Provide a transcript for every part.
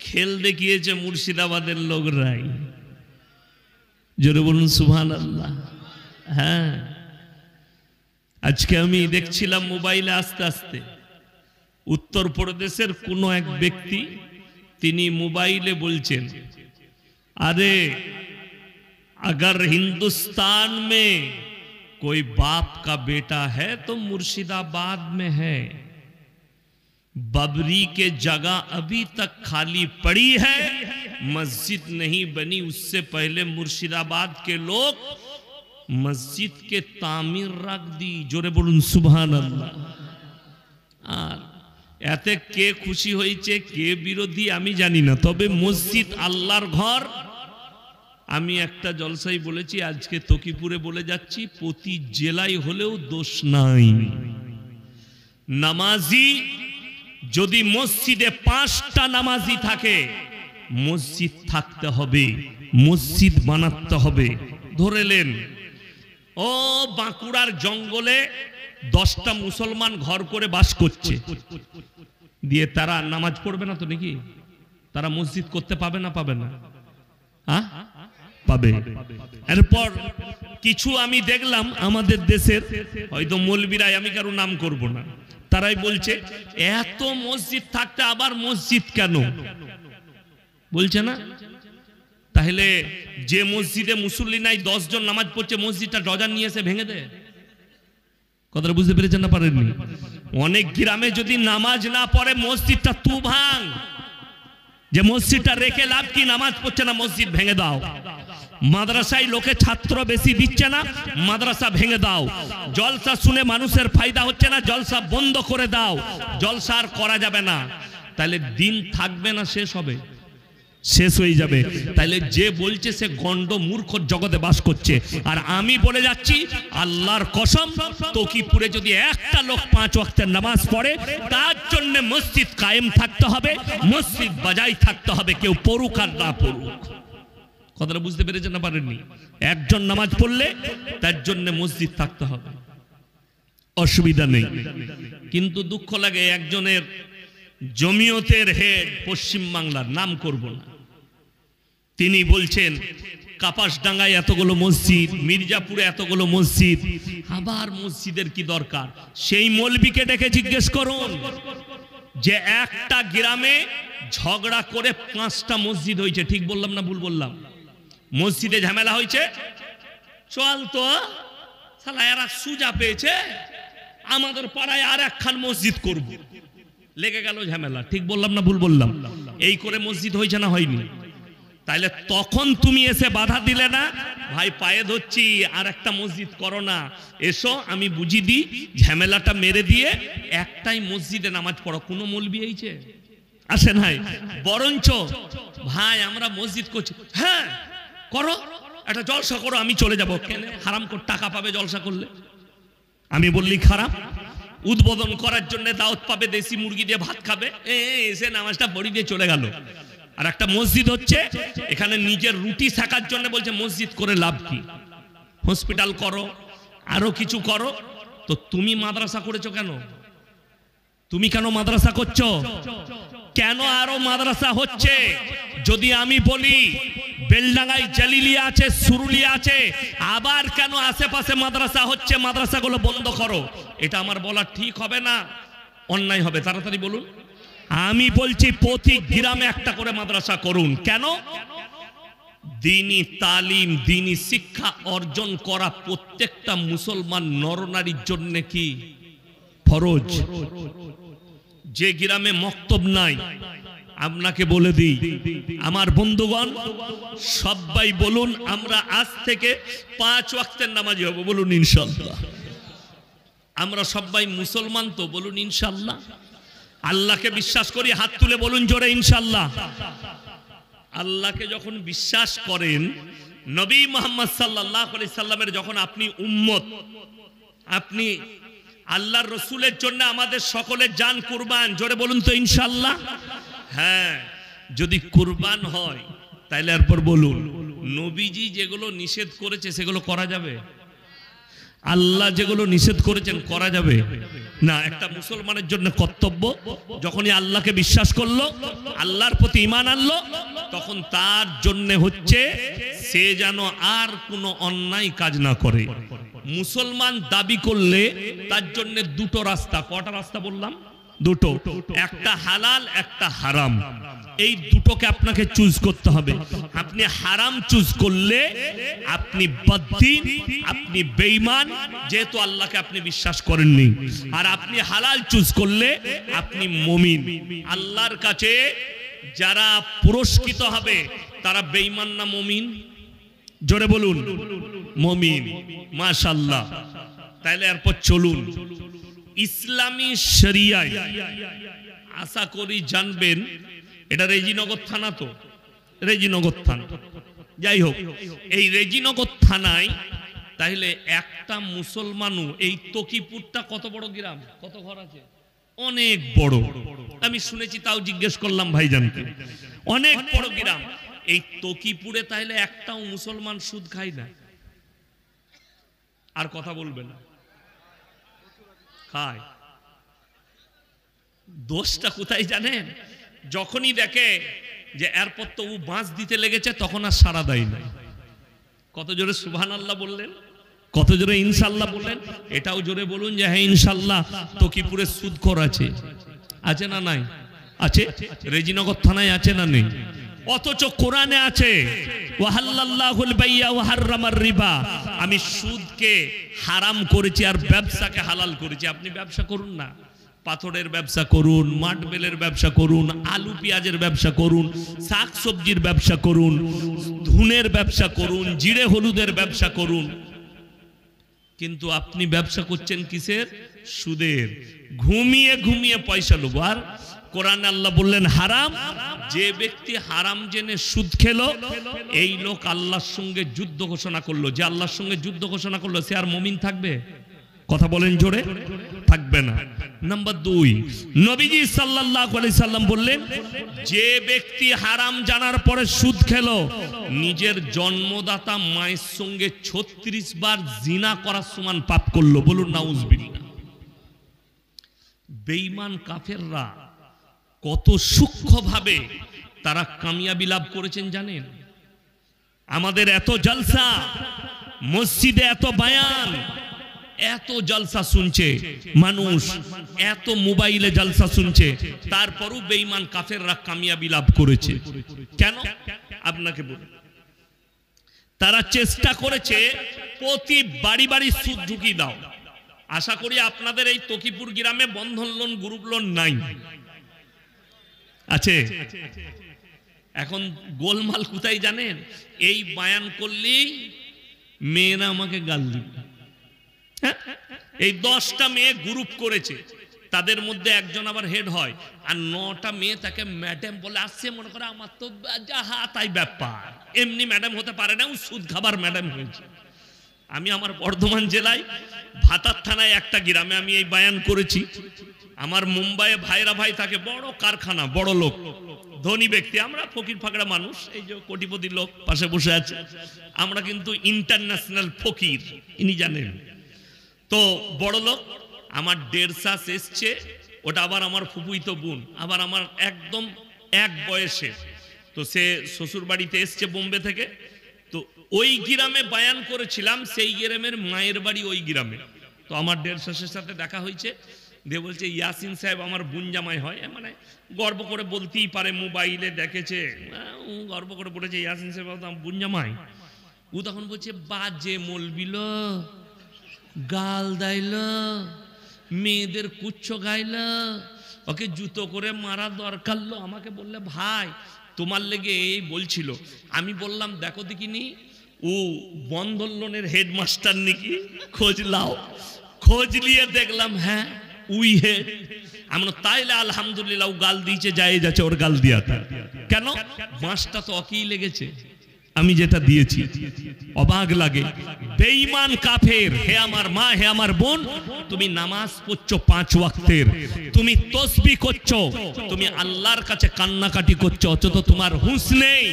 খেল দেখিয়েছে মুর্শিদাবাদের লোকরাই। জোরে বলুন সুবহানাল্লাহ। হ্যাঁ, আজকে আমি দেখছিলাম মোবাইলে আস্তে আস্তে उत्तरप्रदेशेर कोनो एक व्यक्ति तिनी मोबाइले बोलছেন, अरे अगर हिंदुस्तान में कोई बाप का बेटा है तो मुर्शिदाबाद में है। बबरी के जगह अभी तक खाली पड़ी है, मस्जिद नहीं बनी, उससे पहले मुर्शिदाबाद के लोग मस्जिद के तामीर रख दी। जोरे बोलून सुभान अल्लाह। এতে কে খুশি হয়েছে কে বিরোধী আমি জানি না, তবে মসজিদ আল্লাহর ঘর। আমি একটা জলসাই বলেছি, আজকে তকিপুরে বলে যাচ্ছি, প্রতি জেলায় হলেও দোষ নাই। নামাজি যদি মসজিদে 5টা নামাজি থাকে, মসজিদ থাকতে হবে, মসজিদ বানাতে হবে। ধরেলেন ও বাঁকুড়ার জঙ্গলে 10টা মুসলমান ঘর করে বাস করছে, দিয়ে তারা নামাজ পড়বে না তো নাকি? তারা মসজিদ করতে পাবে না? পাবে না? পাবে। এরপর কিছু আমি দেখলাম আমাদের দেশের হয়তো মৌলবীরা, আমি কারো নাম করব না, তারাই বলছে এত মসজিদ থাকতে আবার মসজিদ কেন? বলছে না? তাহলে যে মসজিদে মুসল্লি নাই 10 জন নামাজ পড়ছে, মসজিদটা ডজার নিয়ে এসে ভেঙে দেয়। কথাটা বুঝতে পেরেছেন না পারেননি? অনেক গ্রামে যদি নামাজ না পড়ে মসজিদটা তু ভাঙ, যে মসজিদটা রেখে লাভ কি, নামাজ পড়ছে না মসজিদ ভেঙে দাও। মাদ্রাসায় লোকে ছাত্র বেশি দিচ্ছে না, মাদ্রাসা ভেঙে দাও। জলসা শুনে মানুষের ফায়দা হচ্ছে না, জলসা বন্ধ করে দাও। জলসা আর করা যাবে না, তাহলে দিন থাকবে না, শেষ হবে, শেষ হয়ে যাবে। তাইলে যে বলছে সে গন্ড মূর্খ জগতে বাস করছে। আর আমি বলে যাচ্ছি আল্লাহর কসম, তকিপুরে যদি একটা লোক 5 ওয়াক্তের নামাজ পড়ে, তার জন্য মসজিদ কায়েম থাকতে হবে, মসজিদ বাজাই থাকতে হবে, কেউ পড়ুক আর না পড়ুক। কথাটা বুঝতে পেরেছেন না পারেননি? একজন নামাজ পড়লে তার জন্য মসজিদ থাকতে হবে, অসুবিধা নেই। কিন্তু দুঃখ লাগে, একজনের জমিয়তের হেড পশ্চিম বাংলার, নাম করব না, তিনি বলছেন কাপাসডাঙ্গায় এতগুলো মসজিদ, মির্জাপুরে এতগুলো মসজিদ, আবার মসজিদের কি দরকার? সেই মৌলবীকে ডেকে জিজ্ঞেস করুন যে একটা গ্রামে ঝগড়া করে 5টা মসজিদ হয়েছে, ঠিক বললাম না ভুল বললাম? মসজিদে ঝামেলা হয়েছে, চল তো শালা এরা সুজা পেয়েছে, আমাদের পাড়ায় আর একখান মসজিদ করব, লেগে গেল ঝামেলা, ঠিক বললাম না ভুল বললাম? এই করে মসজিদ হয়েছে না হয়নি? তাইলে তখন তুমি এসে বাধা দিলে না, ভাই পায়ে ধরছি আর একটা মসজিদ করো না, এসো আমি বুঝি দিই, ঝামেলাটা মেরে দিয়ে একটাই মসজিদে নামাজ পড়ো। কোনো মৌলবি এইছে আসে নাই, বরঞ্চ ভাই আমরা মসজিদ করছি, হ্যাঁ করো, একটা জলসা করো, আমি চলে যাবো। কেন? হারাম করে টাকা পাবে জলসা করলে। আমি বললি খারাপ? উদ্বোধন করার জন্য দাওয়াত পাবে, দেশি মুরগি দিয়ে ভাত খাবে, এসে নামাজটা পড়ি দিয়ে চলে গেল। আর একটা মসজিদ হচ্ছে, এখানে নিজের রুটি থাকার জন্য বলছে মসজিদ করে লাভ কি? হসপিটাল করো, আরো কিছু করো। তো তুমি মাদ্রাসা করেছো কেন? তুমি কেন মাদ্রাসা করছো? কেন আরো মাদ্রাসা হচ্ছে? যদি আমি বলি বেলডাঙ্গায় জালিলিয়া আছে, সুরুলিয়া আছে, আবার কেন আশেপাশে মাদ্রাসা হচ্ছে, মাদ্রাসাগুলো বন্ধ করো, এটা আমার বলা ঠিক হবে না, অন্যায় হবে? তাড়াতাড়ি বলুন। আমি বলছি প্রতি গ্রামে একটা করে মাদ্রাসা করুন। কেন? দ্বীনি তালিম, দ্বীনি শিক্ষা অর্জন করা প্রত্যেকটা মুসলমান নরনারীর জন্য কি ফরজ। যে গ্রামে মক্তব নাই, আপনাকে বলে দিই আমার বন্ধুগণ, সবাই বলুন আমরা আজ থেকে 5 ওয়াক্তের নামাজি হব, বলুন ইনশাআল্লাহ। আমরা সবাই মুসলমান তো, বলুন ইনশাআল্লাহ। আল্লাহকে বিশ্বাস করি, হাত তুলে বলুন জোরে ইনশাআল্লাহ। আল্লাহকে যখন বিশ্বাস করেন, নবী মুহাম্মদ সাল্লাল্লাহু আলাইহি সাল্লামের যখন আপনি উম্মত, আপনি আল্লাহর রসুলের জন্য আমাদের সকলের জান কুরবান, জোরে বলুন তো ইনশাআল্লাহ। হ্যাঁ, যদি কুরবান হয় তাহলে এরপর বলুন নবীজি যেগুলো নিষেধ করেছে সেগুলো করা যাবে? আল্লাহ যেগুলো নিষেধ করেছেন করা যাবে না। একটা মুসলমানের জন্য কর্তব্য, যখনই আল্লাহকে বিশ্বাস করলো, আল্লাহর প্রতি ঈমান আনলো, তখন তার জন্য হচ্ছে সে যেন আর কোনো অন্যায় কাজ না করে। মুসলমান দাবি করলে তার জন্য দুটো রাস্তা, কটা রাস্তা বললাম? দুটো, একটা হালাল একটা হারাম। এই দুটোকে আপনাকে চুজ করতে হবে। আপনি হারাম চুজ করলে আপনি বদ্দীন, আপনি বেঈমান, যেহেতু আল্লাহকে আপনি বিশ্বাস করেননি। আর আপনি হালাল চুজ করলে আপনি মুমিন। আল্লাহর কাছে যারা পুরস্কৃত হবে তারা বেঈমান না মুমিন? জোরে বলুন। মুমিন, মাশাআল্লাহ। তাইলে এরপর চলুন ইসলামী শরিয়ায়, আশা করি জানবেন, এটা রেজিনগর থানা, তো রেজিনগর থানা, যাই হোক, এই রেজিনগর থানায় তাহলে একটা মুসলমানও, এই তকিপুরটা কত বড় গ্রাম, কত ঘর আছে? অনেক বড়। আমি শুনেছি, তাও জিজ্ঞেস করলাম ভাইজানকে, অনেক বড় গ্রাম। এই তকিপুরে তাহলে একটাও মুসলমান সুদ খায় না? আর কথা বলবে না, খায়। দোষটা কোথায় জানেন? যখনই দেখে যে এরপর তো ও বাঁশ দিতে লেগেছে, তখন আর সাড়া দেয় না। কত জোরে সুবহানাল্লাহ বললেন, কত জোরে ইনশাআল্লাহ বললেন। এটাও জোরে বলুন যে হ্যাঁ ইনশাআল্লাহ তকিপুরে সুদখোর আছে। আছে না নাই? আছে। রেজিনগর থানায় আছে না নেই? অথচ কোরআনে আছে ওয়াহাল্লাল্লাহুল বাইয়া ওয়া হাররামার রিবা, আমি সুদকে হারাম করেছি আর ব্যবসাকে হালাল করেছি। আপনি ব্যবসা করুন না, পাথরের ব্যবসা করুন, মাটবেলের ব্যবসা করুন, আলু পেঁয়াজের ব্যবসা করুন, শাক সবজির ব্যবসা করুন, ধুনের ব্যবসা করুন, জিরে হলুদের ব্যবসা করুন। কিন্তু আপনি ব্যবসা করছেন কিসের? সুদের। ঘুমিয়ে ঘুমিয়ে পয়সা লোভ। আর কোরআন আল্লাহ বললেন হারাম। যে ব্যক্তি হারাম জেনে সুদ খেলো, এই লোক আল্লাহর সঙ্গে যুদ্ধ ঘোষণা করলো। যে আল্লাহর সঙ্গে যুদ্ধ ঘোষণা করলো, সে আর মুমিন থাকবে? কথা বলেন জোরে, থাকবে না। নাম্বার 2, নবীজি সাল্লাল্লাহু আলাইহি সাল্লাম বললেন, যে ব্যক্তি হারাম জানার পরে সুদ খেলো, নিজের জন্মদাতা মায়ের সঙ্গে 36 বার জিনা করার সমান পাপ করলো। বলুন নাউজুবিল্লাহ। বেঈমান কাফেররা কত সূক্ষ্মভাবে তারা কামিয়াবি লাভ করেছেন জানেন? আমাদের এত জলসা, মসজিদে এত বয়ান, এত জলসা শুনছে মানুষ, এত মোবাইলে জলসা শুনছে, তারপরও বেঈমান কাফেররা কামিয়াবি লাভ করেছে। কেন? আপনাকে বলি, তারা চেষ্টা করেছে প্রতি বাড়ি বাড়ি সুদ ঢুকিয়ে দাও। আশা করি আপনাদের এই তকিপুর গ্রামে বন্ধন লোন, গ্রুপ লোন নাই? আছে। এখন গোলমাল কোথায় জানেন? এই বয়ান করলেই মেয়েরা আমাকে গাল দিবে। এই 10টা মেয়ে গ্রুপ করেছে, তাদের মধ্যে একজন আবার হেড হয়, আর 9টা মেয়ে তাকে ম্যাডাম বলে আসছে। মনে করে আমার তো যাহা তাই ব্যাপার, এমনি ম্যাডাম হতে পারে না, ও সুদ খাবার ম্যাডাম হয়েছে। আমি আমার বর্ধমান জেলায় ভাতার থানায় একটা গ্রামে আমি এই বয়ান করেছি। আমার মুম্বাইয়ে ভাইরা ভাই থাকে, বড় কারখানা, বড় লোক, ধনী ব্যক্তি। আমরা ফকির ফাকড়া মানুষ, এই যে কোটিপতি লোক পাশে বসে আছে, আমরা কিন্তু ইন্টারন্যাশনাল ফকির, ইনি জানেন তো। বড় লোক, আমার 1.5 শ্বাস এসছে, ওটা আবার আমার ফুফুইতো বোন, আবার আমার একদম এক বয়সে। তো সে শ্বশুর বাড়িতে এসছে বোম্বে থেকে। তো ওই গ্রামে বয়ান করেছিলাম, সেই গ্রামের মায়ের বাড়ি ওই গ্রামে। তো আমার 1.5 শ্বাসের সাথে দেখা হয়েছে, দিয়ে বলছে ইয়াসিন সাহেব আমার বোন জামাই হয়। মানে গর্ব করে বলতেই পারে, মোবাইলে দেখেছে, গর্ব করে বলেছে ইয়াসিন সাহেব আমার বোন জামাই। ও তখন বলছে বাজে মলবিল, গাল দাইল, মেয়েদের কুচ্ছ গাইল, ওকে জুতো করে মারা দরকার। আমাকে বললে ভাই তোমার লেগে এই বলছিল। আমি বললাম দেখো দেখিনি ও বন্ধন লোনের হেডমাস্টার নাকি, খোঁজ লাও। খোঁজ নিয়ে দেখলাম হ্যাঁ উই হেড। আমরা তাইলে আলহামদুলিল্লাহ, ও গাল দিয়েছে, যায় যাচ্ছে ওর গাল দিয়া। কেন? বাঁশটা তো অকেই লেগেছে। আমি যেটা দিয়েছি অবাক লাগে। বেঈমান কাফের, হে আমার মা, হে আমার বোন, তুমি নামাজ পড়ছো 5 ওয়াক্তের, তুমি তাসবিহ করছো, তুমি আল্লাহর কাছে কান্নাকাটি করছো, অথচ তোমার হুঁশ নেই।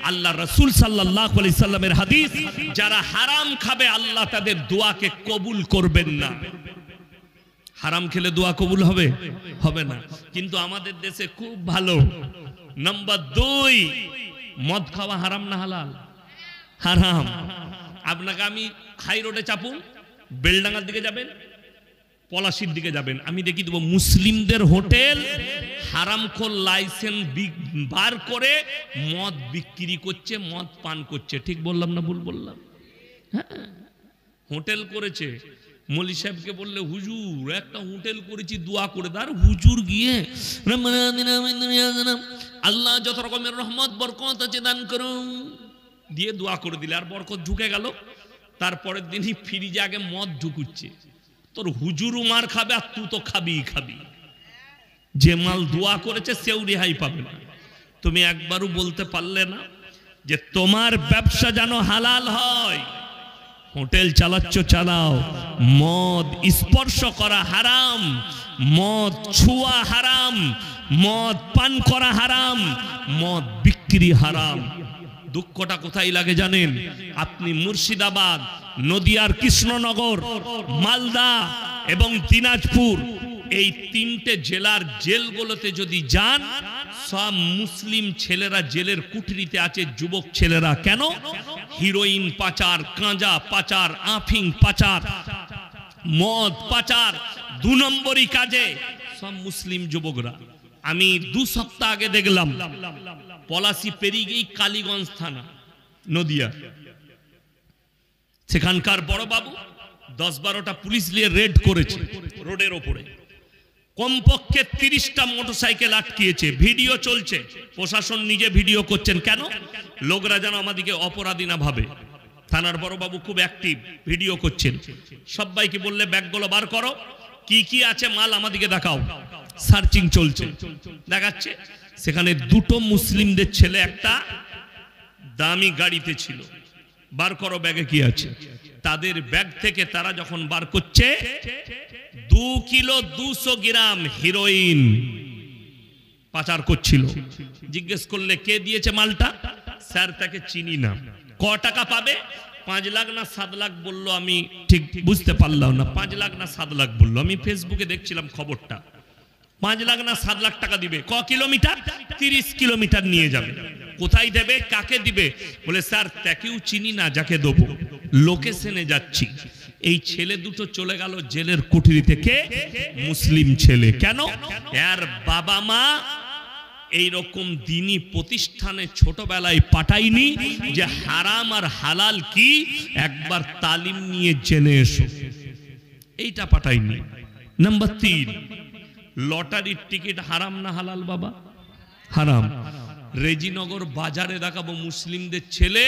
আল্লাহ রাসূল সাল্লাল্লাহু আলাইহি সাল্লামের হাদিস, যারা হারাম খাবে আল্লাহ তাদের দোয়াকে কবুল করবেন না। হারাম খেলে দোয়া কবুল হবে? হবে না। কিন্তু আমাদের দেশে খুব ভালো। নাম্বার 2, মদ খাওয়া হারাম না হালাল? হারাম। আপনাকে আমি হাই রোডে চাপুন, বেলডাঙ্গার দিকে যাবেন, পলাশির দিকে যাবেন, আমি দেখি দেবো মুসলিমদের হোটেল হারামখোর লাইসেন্স বার করে মদ বিক্রি করছে, মদ পান করছে। ঠিক বললাম না ভুল বললাম? হ্যাঁ, হোটেল করেছে। মৌলী সাহেবকে বললে, হুজুর একটা হোটেল করেছি, দোয়া করে দাও। হুজুর গিয়ে আল্লাহ যত রকমের রহমত বরকত আছে দান করুন দিয়ে দোয়া করে দিলে, আর বরকত ঢুকে গেল। তারপরের দিনই ফ্রিজে আগে মদ ঢুকুচ্ছে। তোর হুজুরও মার খাবে আর তুই তো খাবি খাবি। যে মাল দোয়া করেছে সেও রেহাই পাবে না। তুমি একবারও বলতে পারলে না যে তোমার ব্যবসা যেন হালাল হয়। হোটেল চালাচ্ছ, চালাও, মদ স্পর্শ করা হারাম, মদ ছোঁয়া হারাম, মদ পান করা হারাম, মদ বিক্রি হারাম। দুঃখটা কোথায় লাগে জানেন? আপনি মুর্শিদাবাদ, নদিয়ার কৃষ্ণনগর, মালদা এবং দিনাজপুর এই 3টে জেলার জেলগুলোতে যদি যান, সব মুসলিম ছেলেরা জেলের কুঠরিতে আছে, যুবক ছেলেরা। কেন? হিরোইন পাচার, গাঁজা পাচার, আফিং পাচার, মদ পাচার, 2 নম্বরই কাজে সব মুসলিম যুবকরা। আমি 2 সপ্তাহ আগে দেখলাম পলাশি পেরিয়েই কালীগঞ্জ থানা, নদিয়া, সেখানকার বড় বাবু 10-12টা পুলিশ নিয়ে রেড করেছে রোডের ওপরে। কমপক্ষে 30টা মোটরসাইকেল আটকিয়েছে, ভিডিও চলছে, প্রশাসন নিজে ভিডিও করছেন। কেন? লোকরা যেন আমাদেরকে অপরাধী না ভাবে। থানার বড় বাবু খুব অ্যাক্টিভ, ভিডিও করছেন। সবাইকে বললে ব্যাগগুলো বার করো, কি কি আছে মাল আমাদেরকে দেখাও। সার্চিং চলছে, দেখাচ্ছে সেখানে 2টো মুসলিমদের ছেলে একটা দামি গাড়িতে ছিল। বার করো ব্যাগে কি আছে। তাদের ব্যাগ থেকে তারা যখন বার করছে 2 কিলো 200 গ্রাম হিরোইন পাচার করছিল। জিজ্ঞেস করলে কে দিয়েছে মালটা? স্যার তাকে চিনি না। ক টাকা পাবে? 5 লাখ না 7 লাখ বললো, আমি ঠিক বুঝতে পারলাম না। 5 লাখ না 7 লাখ বললো। আমি ফেসবুকে দেখছিলাম খবরটা। 5 লাখ না 7 লাখ টাকা দিবে। ক কিলোমিটার? 30 কিলোমিটার নিয়ে যাবে। কোথায় দেবে? কাকে দিবে? বলে স্যার তাকেও চিনি না, যাকে দেবো লোকেশনে যাচ্ছি। এই ছেলে দুটো চলে গেল জেলের কুঠরি থেকে, মুসলিম ছেলে। কেন? এর বাবা মা এইরকম দিনী প্রতিষ্ঠানে ছোটবেলায় পাঠায়নি যে হারাম আর হালাল কি একবার তালিম নিয়ে জেনে এসো, এইটা পাঠায়নি। নাম্বার 3, লটারির টিকিট হারাম না হালাল? বাবা হারাম। রেজিনগর বাজারে দেখাবো মুসলিমদের ছেলে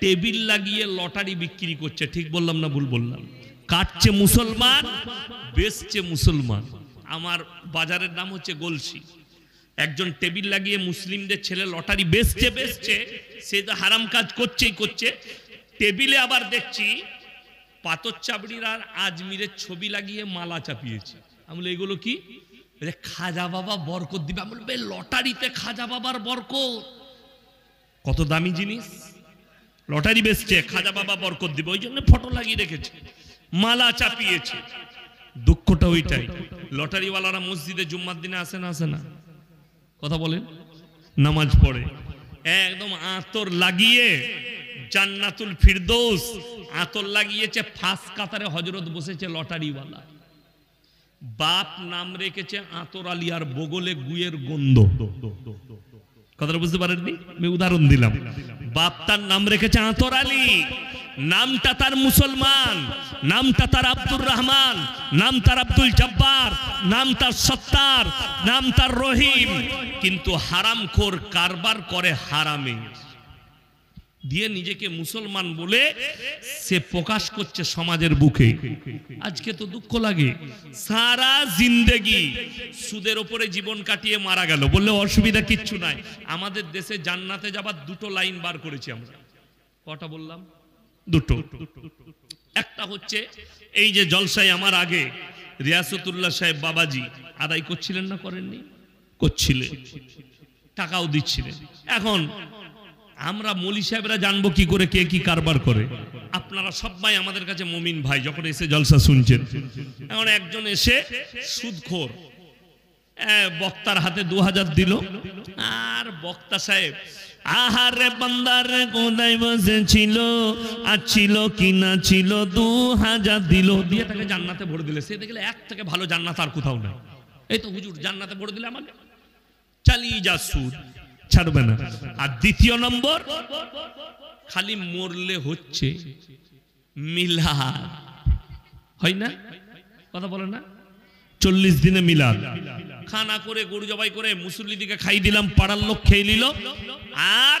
টেবিল লাগিয়ে লটারি বিক্রি করছে। ঠিক বললাম না ভুল বললাম? কাটছে মুসলমান, বেচছে মুসলমান। আমার বাজারের নাম হচ্ছে গলসি। একজন টেবিল লাগিয়ে মুসলিমদের ছেলে লটারি বেচছে, সে তো হারাম কাজ করছেই করছে। টেবিলে আবার দেখছি পাথর চাবড়ির আর আজমিরের ছবি লাগিয়ে মালা চাপিয়েছে। আমি বলি এগুলো কি? খাজা বাবা বরকত দিবে। আমি বলবো লটারিতে খাজা বাবার বরকত, কত দামি জিনিস। লটারি বেচছে, খাজা বাবা বরকত দিবে, ওই জন্য ফটো লাগিয়ে রেখেছে, মালা চাপিয়েছে। দুঃখটা ওইটাই। লটারিওয়ালারা মসজিদে জুম্মার দিনে আসে না? আসে না? কথা বলেন। নামাজ পড়ে একদম আতর লাগিয়ে, জান্নাতুল ফিরদৌস আতর লাগিয়েছে, ফার্স্ট কাতারে হযরত বসেছে লটারিওয়ালা। বাপ নাম রেখেছে আতর আলী, আর বগলে গুয়ের গন্ধ। কথাটা বুঝতে পারেননি? আমি উদাহরণ দিলাম। বাপ তার নাম রেখেছে আতর আলী, নামটা তার মুসলমান, নামটা তার আব্দুর রহমান, নাম তার আব্দুল জব্বার, নাম তার সত্তার, নাম তার রহিম, কিন্তু হারামখোর কারবার করে হারামে দিয়ে নিজেকে মুসলমান বলে সে প্রকাশ করছে সমাজের বুকে। আজকে তো দুঃখ লাগে, সারা জিন্দেগি সুদের উপরে জীবন কাটিয়ে মারা গেল, বললে অসুবিধা কিচ্ছু নাই। আমাদের দেশে জান্নাতে যাবার 2টো লাইন বার করেছি আমরা। কটা বললাম? দুটো। একটা হচ্ছে এই যে জলসায় আমার আগে রিয়াসতুল্লাহ সাহেব বাবাজি আদায় করছিলেন না, করেননি? করছিলেন, টাকাও দিচ্ছিলেন। এখন আমরা মৌলী সাহেবরা জানবো কি করে কে কি কারবার করে? আপনারা সবাই আমাদের কাছে মুমিন ভাই, যখন এসে জলসা শুনছেন। এখন একজন এসে সুদখোর বক্তার হাতে 2000 দিল, আর বক্তা সাহেব আহারে বান্দার কোথায় বসেছিল আর ছিল কি না ছিল 2000 দিল, দিয়ে তাকে জান্নাতে ভরে দিলে। সে দেখলে এক থেকে ভালো জান্নাত আর কোথাও নাই। এই তো হুজুর জান্নাতে ভরে দিলে আমাকে, চালিয়ে যা, সুদ ছাড়বে না। আর দ্বিতীয় নম্বর, খালি মরলে হচ্ছে মিলাদ, হয় না? কথা বলে না? 40 দিনে মিলাদ খানা করে গরু জবাই করে মুসল্লিদিকে খাই দিলাম, পাড়ার লোক খেয়ে নিল, আর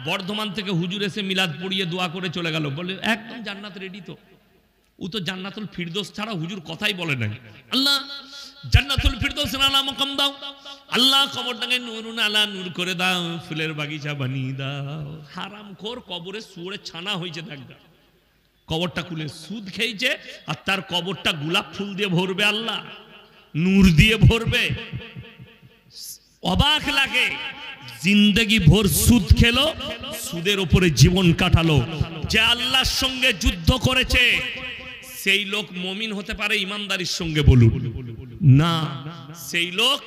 বর্ধমান থেকে হুজুর এসে মিলাদ পড়িয়ে দোয়া করে চলে গেল, বলে একদম জান্নাত রেডি। তো ও তো জান্নাতুল ফিরদৌস ছাড়া হুজুর কথাই বলে নাই। আল্লাহ জান্নাতুল ফিরদৌস আলা মাকাম দাও, আল্লাহ কবরটাকে নূরুন আলা নূর করে দাও, ফুলের বাগিচা বানিয়ে দাও। হারামখোর কবরে সুরে ছানা হয়েছে, দেখবা কবরটা খুলে সুদ খেয়েছে, আর তার কবরটা গোলাপ ফুল দিয়ে ভরবে, আল্লাহ নূর দিয়ে ভরবে। অবাক লাগে, জিন্দগি ভোর সুদ খেলো, সুদের উপরে জীবন কাটালো। যে আল্লাহর সঙ্গে যুদ্ধ করেছে সেই লোক মুমিন হতে পারে ইমানদারির সঙ্গে? বলুন না, সেই লোক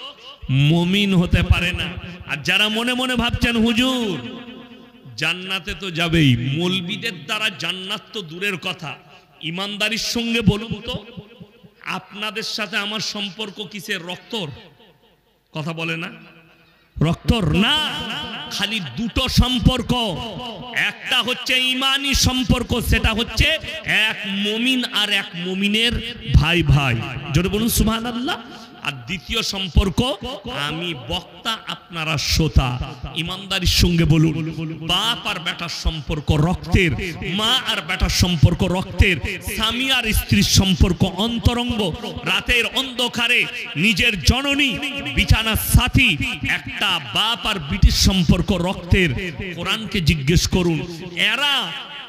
মুমিন হতে পারে না। আর যারা মনে মনে ভাবছেন হুজুর জান্নাতে তো যাবেই, মৌলবীদের দ্বারা জান্নাত তো দূরের কথা, ইমানদারির সঙ্গে বলুন তো আপনাদের সাথে আমার সম্পর্ক কিসের? রক্তর? কথা বলে না? রক্তর না, খালি দুটো সম্পর্ক। একটা হচ্ছে ইমানি সম্পর্ক, সেটা হচ্ছে এক মুমিন আর এক মুমিনের ভাই ভাই, জোরে বলুন সুবহানাল্লাহ। আর দ্বিতীয় সম্পর্ক, আমি বক্তা আপনারা শ্রোতা, ইমানদারির সঙ্গে বলুন। বাপ আর বেটার সম্পর্ক রক্তের, মা আর বেটার সম্পর্ক রক্তের, স্বামী আর স্ত্রীর সম্পর্ক অন্তরঙ্গ। রাতের অন্ধকারে নিজের জননী, বিছানার সাথী, একটা বাপ আর বিটির সম্পর্ক রক্তের। কোরআনকে জিজ্ঞেস করুন, এরা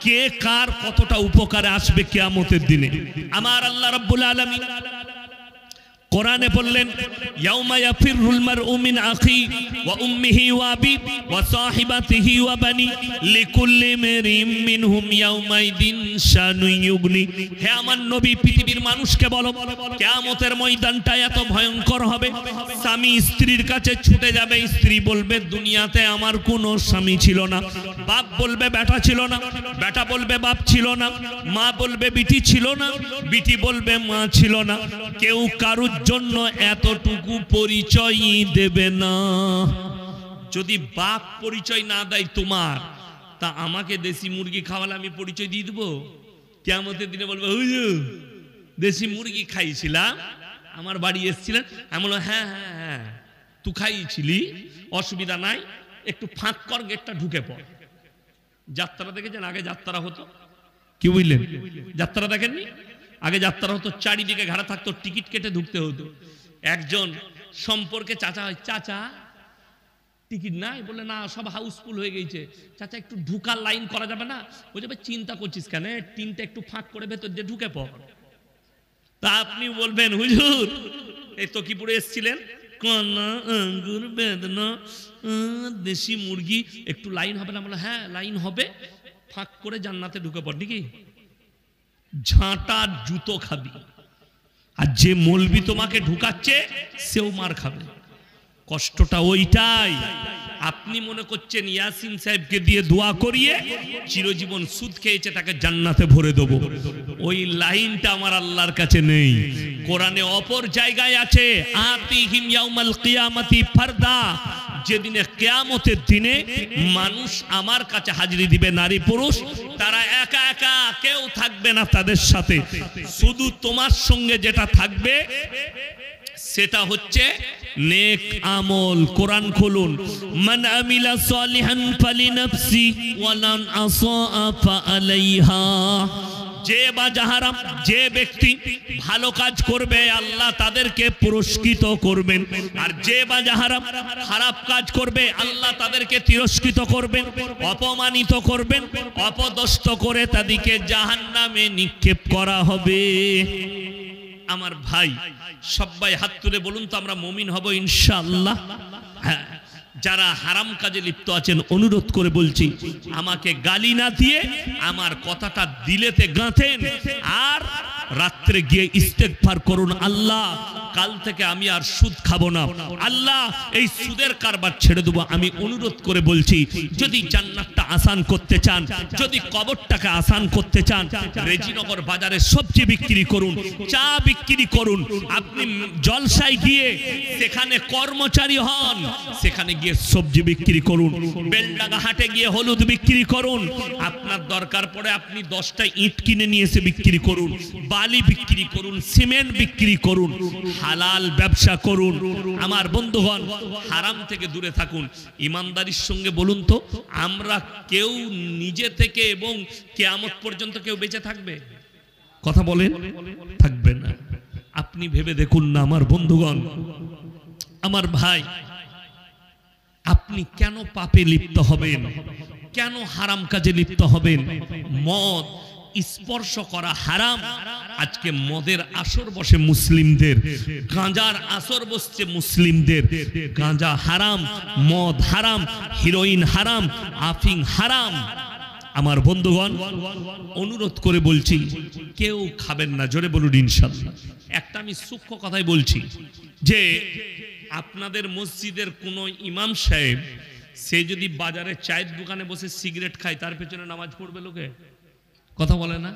কে কার কতটা উপকারে আসবে কিয়ামতের দিনে? আমার আল্লাহ রাব্বুল আলামিন কোরআনে বললেন, ইয়াউমা ইয়াফিরুল মারউ মিন আখি ওয়া উম্মিহি ওয়া আবি ওয়া সাহিবাতিহি ওয়া বানি লিকুল্লি ইমরিম মিনহুম ইয়াউমাইদিন শানুন ইউগনি। হে আমার নবী, পৃথিবীর মানুষকে বলো, কিয়ামতের ময়দানটা এত ভয়ঙ্কর হবে, স্বামী স্ত্রীর কাছে ছুটে যাবে, স্ত্রী বলবে দুনিয়াতে আমার কোনো স্বামী ছিল না, বাপ বলবে বেটা ছিল না, বেটা বলবে বাপ ছিল না, মা বলবে বিটি ছিল না, বিটি বলবে মা ছিল না, কেউ কারুর জন্য এতটুকু পরিচয় দেবে না। যদি বাপ পরিচয় না দেয় তোমার, তা আমাকে দেশি মুরগি খাওয়ালে আমি পরিচয় দিয়ে দেবো? কিয়ামতের দিনে বলবে হুজুর দেশি মুরগি খাইছিলাম, আমার বাড়ি এসেছিলেন। আমি বললাম হ্যাঁ হ্যাঁ হ্যাঁ তুই খাইছিলি, অসুবিধা নাই, একটু ফাঁক কর, গেটটা ঢুকে পড়। যাত্রা দেখেছেন? আগে যাত্রা হতো, কি বুঝলেন? যাত্রা দেখেননি? আগে যাত্রা হতো, চারিদিকে ঘাড়া থাকতো, টিকিট কেটে ঢুকতে হতো। একজন সম্পর্কে চাচা হয়, চাচা টিকিট নাই? বলে না, সব হাউসফুল হয়ে গেছে। চাচা একটু ঢুকার লাইন করা যাবে না? বলছে ভাই চিন্তা করছিস কেন, টিনটা একটু ফাঁক করে ভেতর দিয়ে ঢুকে পড়। তা আপনি বলবেন হুজুর এই তকিপুরে এসেছিলেন, কলা আঙ্গুর বেদনা দেশি মুরগি, একটু লাইন হবে না? বলে হ্যাঁ লাইন হবে, ফাঁক করে জান্নাতে ঢুকে পড়। নাকি ঝাঁটার জুতো খাবি, আর যে মৌলবি তোমাকে ঢুকাচ্ছে সেও মার খাবে। কষ্টটা ওইটাই। আপনি মনে করছেন ইয়াসিন সাহেবকে দিয়ে দোয়া করিয়ে চিরজীবন সুদ খেয়েছে, তাকে জান্নাতে ভরে দেবো, ওই লাইনটা আমার আল্লাহর কাছে নেই। কোরআনে অপর জায়গায় আছে, আতিহিম ইয়াউমাল কিয়ামাতি ফারদা, যেদিনে কিয়ামতের দিনে মানুষ আমার কাছে হাজিরি দিবে, নারী পুরুষ, তারা একা একা, কেউ থাকবে না তাদের সাথে। শুধু তোমার সঙ্গে যেটা থাকবে সেটা হচ্ছে নেক আমল। কোরআন খুলুন, মান আমিলা সালিহান ফালিনাফসি ওয়া মান আসা ফাআলাইহা। যে বা যাহারা যে ব্যক্তি ভালো কাজ করবে আল্লাহ তাদেরকে পুরস্কৃত করবেন, আর যে বা যাহারা খারাপ কাজ করবে আল্লাহ তাদেরকে তিরস্কৃত করবেন, অপমানিত করবেন, অপদস্থ করে তাদেরকে জাহান্নামে নিক্ষেপ করা হবে। আমার ভাই সবাই হাত তুলে বলুন তো আমরা মুমিন হব ইনশাআল্লাহ। হ্যাঁ, যারা হারাম কাজে লিপ্ত আছেন অনুরোধ করে বলছি আমাকে গালি না দিয়ে আমার কথাটা দিলেতে গাঁথেন আর রাত্রে গিয়ে ইস্তেগফার করুন, আল্লাহ কাল থেকে আমি আর সুদ খাবো না, আল্লাহ এই সুদের কারবার ছেড়ে দেবো। আমি অনুরোধ করে বলছি যদি জান্নাতটা আসান করতে চান, যদি কবরটাকে আসান করতে চান, রেজিনগর বাজারে সবজি বিক্রি করুন, চা বিক্রি করুন, আপনি জলসায় গিয়ে সেখানে কর্মচারী হন, সেখানে গিয়ে সবজি বিক্রি করুন, বেলডাঙ্গা হাটে গিয়ে হলুদ বিক্রি করুন, আপনার দরকার পড়ে আপনি 10টা ইট কিনে নিয়ে এসে বিক্রি করুন, বালি বিক্রি করুন, সিমেন্ট বিক্রি করুন, হালাল ব্যবসা করুন। আমার বন্ধুগণ হারাম থেকে দূরে থাকুন। ইমানদারির সঙ্গে বলুন তো আমরা কেউ নিজে থেকে এবং কিয়ামত পর্যন্ত কেউ বেঁচে থাকবে? কথা বলেন, থাকবে না। আপনি ভেবে দেখুন না আমার বন্ধুগণ, আমার ভাই, আপনি কেন পাপে লিপ্ত হবেন, কেন হারাম কাজে লিপ্ত হবেন? মদ স্পর্শ করা হারাম। আজকে মদের আসর বসে মুসলিমদের, গাঁজার আসর বসছে মুসলিমদের। গাঁজা হারাম, মদ হারাম, হিরোইন হারাম, আফিং হারাম। আমার বন্ধুগণ অনুরোধ করে বলছি কেউ খাবেন না, জোরে বলুন ইনশাআল্লাহ। একটা আমি সূক্ষ্ম কথাই বলছি যে আপনাদের মসজিদের কোনো ইমাম সাহেব সে যদি বাজারে চায়ের দোকানে বসে সিগারেট খায় তার পেছনে নামাজ পড়বে লোকে? কথা বলে না?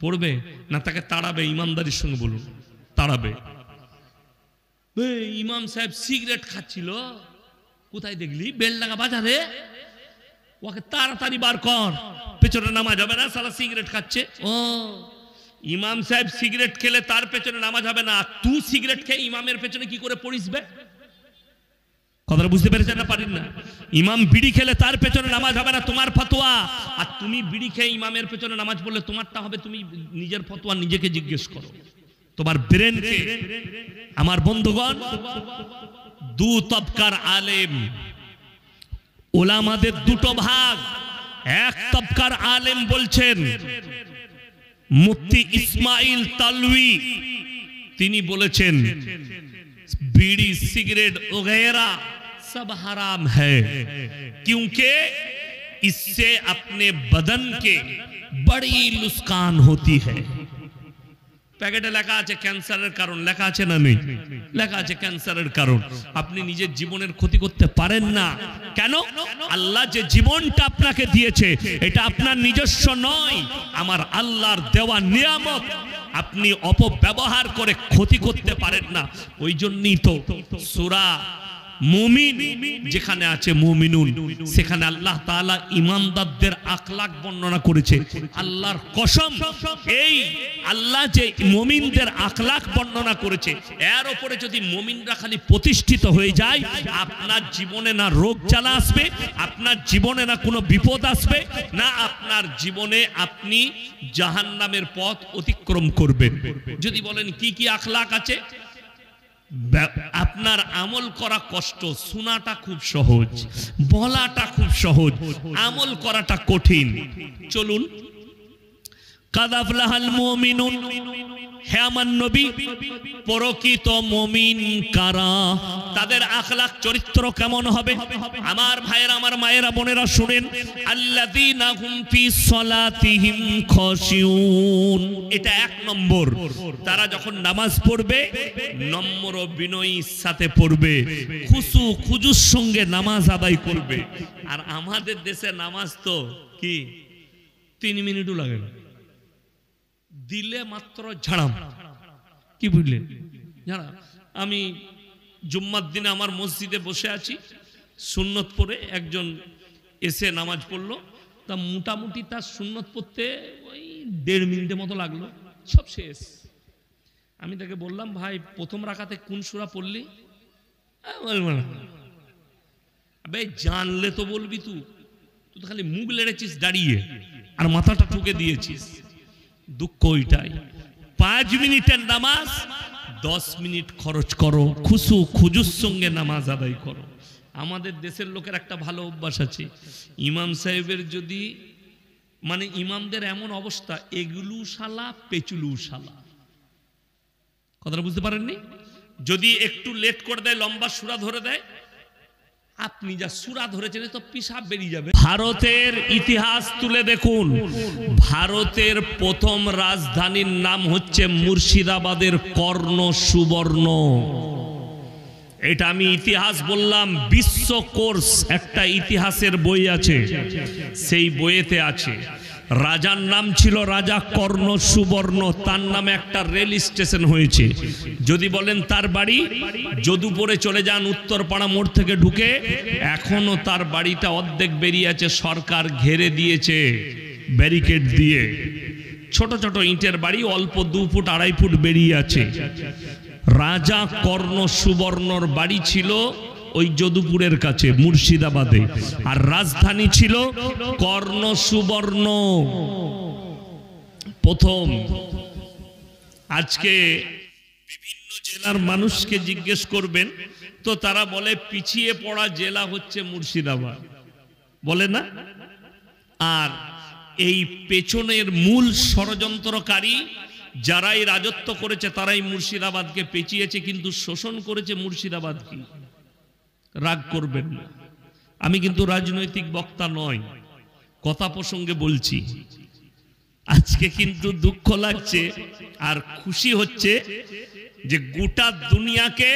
পড়বে না? তাকে তাড়াবে? ইমানদারির সঙ্গে বলুন, তাড়াবে? ইমাম সাহেব সিগারেট খাচ্ছিল, কোথায় দেখলি? বেলডাঙ্গা বাজারে। ওকে তাড়াতাড়ি বার কর, পেছনে নামাজ হবে না, সালা সিগারেট খাচ্ছে। ও ইমাম সাহেব সিগারেট খেলে তার পেছনে নামাজ হবে না, তুই সিগারেট খেয়ে ইমামের পেছনে কি করে পড়িসবে? কথাটা বুঝতে পেরেছেন না? পারেন না? ইমাম বিড়ি খেলে তার পেছনে নামাজ হবে না, তোমার ফতোয়া। আর তুমি বিড়ি খেয়ে ইমামের পেছনে নামাজ পড়লে তোমারটা হবে। তুমি নিজের ফতোয়া নিজেকে জিজ্ঞেস করো, তোমার ব্রেনকে। আমার বন্ধুগণ দু তবকার আলেম, ওলামাদের দুটো ভাগ। এক তবকার আলেম বলছেন মুফতি ইসমাইল তালवी, তিনি বলেছেন बीड़ी सिगरेट वगैरह सब हराम है क्योंकि इससे अपने बदन के बड़ी नुकसान होती है। প্যাকেটে লেখা আছে ক্যান্সারের কারণ, লেখা আছে না নেই? লেখা আছে ক্যান্সারের কারণ। আপনি নিজের জীবনের ক্ষতি করতে পারেন না কেন? আল্লাহ যে জীবনটা আপনাকে দিয়েছে এটা আপনার নিজস্ব নয়, আমার আল্লাহর দেওয়া নিয়ামত। আপনি অপব্যবহার করে ক্ষতি করতে পারেন না। ওই জন্যই তো সূরা মুমিন যেখানে আছে মুমিনুন, সেখানে আল্লাহ তাআলা ঈমানদারদের আখলাক বর্ণনা করেছে। আল্লাহর কসম, এই আল্লাহ যে মুমিনদের আখলাক বর্ণনা করেছে, এর উপরে যদি মুমিনরা খালি প্রতিষ্ঠিত হয়ে যায়, আপনার জীবনে না রোগ জ্বালা আসবে, আপনার জীবনে না কোনো বিপদ আসবে, না আপনার জীবনে আপনি জাহান্নামের পথ অতিক্রম করবেন। যদি বলেন কি কি আখলাক আছে, আপনার আমল করা কষ্ট, শোনাটা খুব সহজ, বলাটা খুব সহজ, আমল করাটা কঠিন। চলুন, কাদ আফলাহাল মুমিনুন, হে আমার নবী, প্রকৃত মুমিন কারা, তাদের আখলাক চরিত্র কেমন হবে? আমার ভাইয়েরা, আমার মায়েরা, বোনেরা শুনেন, আল্লাযীনা হুম ফি সলাতিহিম খাশিউন। এটা এক নম্বর। তারা যখন নামাজ পড়বে নম্র বিনয়ীর সাথে পড়বে, খুশু খুজুর সঙ্গে নামাজ আদায় করবে। আর আমাদের দেশে নামাজ তো কি 3 মিনিটও লাগে না, দিলে মাত্র ঝাড়াম। কি বুঝলেন? জানা, আমি জুম্মার দিনে আমার মসজিদে বসে আছি, সুন্নত পড়ে একজন এসে নামাজ পড়লো। তা মোটামুটি তার সুন্নত পড়তে ওই 1.5 মিনিটের মতো লাগলো, সব শেষ। আমি তাকে বললাম, ভাই প্রথম রাকাতে কোন সূরা পড়লি? ভাই জানলে তো বলবি, তুই তো খালি মুখ লেড়েছিস দাঁড়িয়ে আর মাথাটা ঠুকে দিয়েছিস। দুঃখ ওইটাই। 5 মিনিটের নামাজ 10 মিনিট খরচ করো, খুশু খুজুর সঙ্গে নামাজ আদায় করো। আমাদের দেশের লোকের একটা ভালো অভ্যাস আছে, ইমাম সাহেবের যদি মানে ইমামদের এমন অবস্থা, এগুলো শালা পেচুলু শালা, কথাটা বুঝতে পারেননি? যদি একটু লেট করে দেয়, লম্বা সূরা ধরে দেয়, আপনি যা সূরা ধরেছেন তো পিশাব বেরিয়ে যাবে। ভারতের ইতিহাস তুলে দেখুন, ভারতের প্রথম রাজধানীর নাম হচ্ছে মুর্শিদাবাদের কর্ণ সুবর্ণ। এটা আমি ইতিহাস বললাম, বিশ্ব কোর্স একটা ইতিহাসের বই আছে, সেই বইয়েতে আছে। রাজার নাম ছিল রাজা কর্ণ সুবর্ণ, তার নামে একটা রেল স্টেশন হয়েছে। যদি বলেন তার বাড়ি যদুপুরে চলে যান, উত্তরপাড়া মোড় থেকে ঢুকে এখনো তার বাড়িটা অর্ধেক বেরিয়ে আছে, সরকার ঘেরে দিয়েছে ব্যারিকেড দিয়ে। ছোট ছোট ইটের বাড়ি, অল্প 2 ফুট 2.5 ফুট বেরিয়ে আছে। রাজা কর্ণ সুবর্ণর বাড়ি ছিল ওই যদুপুরের কাছে মুর্শিদাবাদে, আর রাজধানী ছিল কর্ণ সুবর্ণ প্রথম। আজকে বিভিন্ন জেলার মানুষকে জিজ্ঞেস করবেন তো তারা বলে পিছিয়ে পড়া জেলা হচ্ছে মুর্শিদাবাদ, বলে না? আর এই পেছনের মূল ষড়যন্ত্রকারী যারাই রাজত্ব করেছে তারাই মুর্শিদাবাদকে পেঁচিয়েছে, কিন্তু শোষণ করেছে মুর্শিদাবাদকে। রাগ করবেন না, আমি কিন্তু রাজনৈতিক বক্তা নয়, কথা প্রসঙ্গে বলছি। আজকে কিন্তু দুঃখ লাগছে আর খুশি হচ্ছে যে গোটা দুনিয়াকে